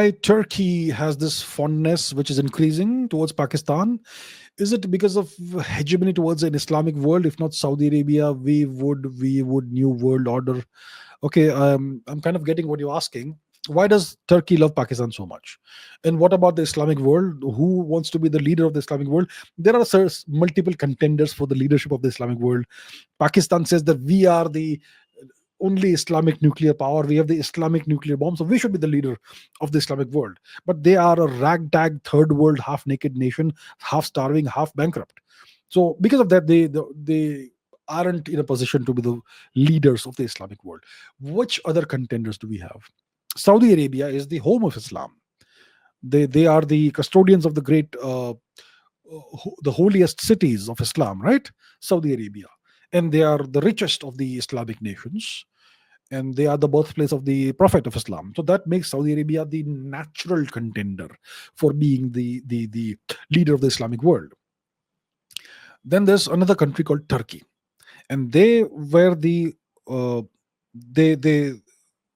why Turkey has this fondness which is increasing towards Pakistan. Is it because of hegemony towards an Islamic world? If not Saudi Arabia, we would new world order. Okay, I'm kind of getting what you're asking. Why does Turkey love Pakistan so much? And what about the Islamic world? Who wants to be the leader of the Islamic world? There are multiple contenders for the leadership of the Islamic world. Pakistan says that we are the only Islamic nuclear power. We have the Islamic nuclear bomb, so we should be the leader of the Islamic world. But they are a ragtag third world, half naked nation, half starving, half bankrupt. So because of that, they aren't in a position to be the leaders of the Islamic world. Which other contenders do we have? Saudi Arabia is the home of Islam. They are the custodians of the great the holiest cities of Islam, right? Saudi Arabia. And they are the richest of the Islamic nations, and they are the birthplace of the Prophet of Islam. So that makes Saudi Arabia the natural contender for being the leader of the Islamic world. Then there's another country called Turkey, and they were uh, they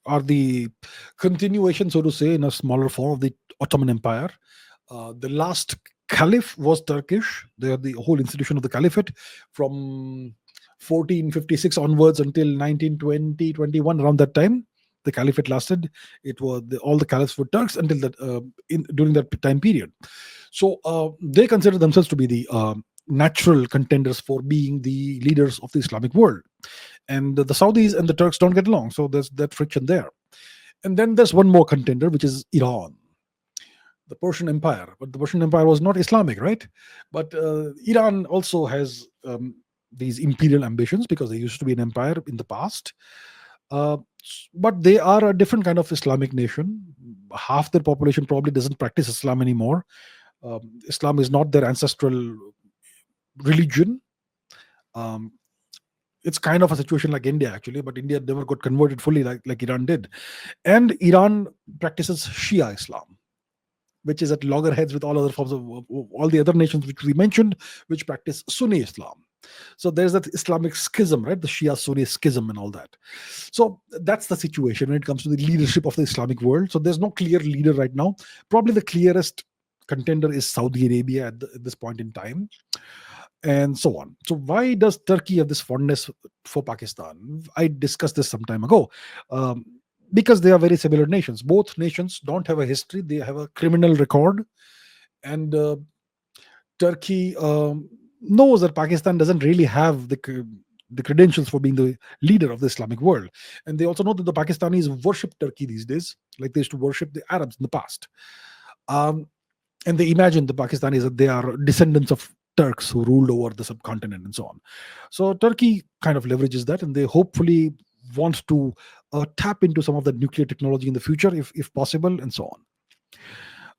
are the continuation, so to say, in a smaller form of the Ottoman Empire. The last caliph was Turkish. They are the whole institution of the caliphate from 1456 onwards until 1920, 21. Around that time, the caliphate lasted. It was all the caliphs were Turks until that during that time period. So they consider themselves to be the natural contenders for being the leaders of the Islamic world. And the Saudis and the Turks don't get along, so there's that friction there. And then there's one more contender, which is Iran, the Persian Empire. But the Persian Empire was not Islamic, right? But Iran also has these imperial ambitions because they used to be an empire in the past. Uh, but they are a different kind of Islamic nation. Half their population probably doesn't practice Islam anymore. Islam is not their ancestral religion. Um, it's kind of a situation like India, actually, but India never got converted fully like Iran did. And Iran practices Shia Islam, which is at loggerheads with all other forms of all the other nations which we mentioned, which practice Sunni Islam. So there's that Islamic schism, right? The Shia Sunni schism and all that. So that's the situation when it comes to the leadership of the Islamic world. So there's no clear leader right now. Probably the clearest contender is Saudi Arabia at this point in time, and so on. So why does Turkey have this fondness for Pakistan? I discussed this some time ago. Um, because they are very similar nations. Both nations don't have a history; they have a criminal record, and Turkey knows that Pakistan doesn't really have the credentials for being the leader of the Islamic world, and they also know that the Pakistanis worship Turkey these days, like they used to worship the Arabs in the past. Um, and they imagine the Pakistanis that they are descendants of Turks who ruled over the subcontinent and so on. So Turkey kind of leverages that, and they hopefully want to tap into some of the nuclear technology in the future, if possible, and so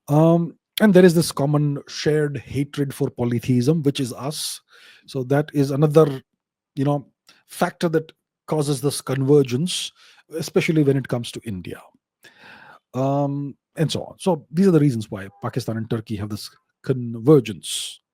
on. And there is this common shared hatred for polytheism, which is us. So that is another, you know, factor that causes this convergence, especially when it comes to India. And so on. So these are the reasons why Pakistan and Turkey have this convergence.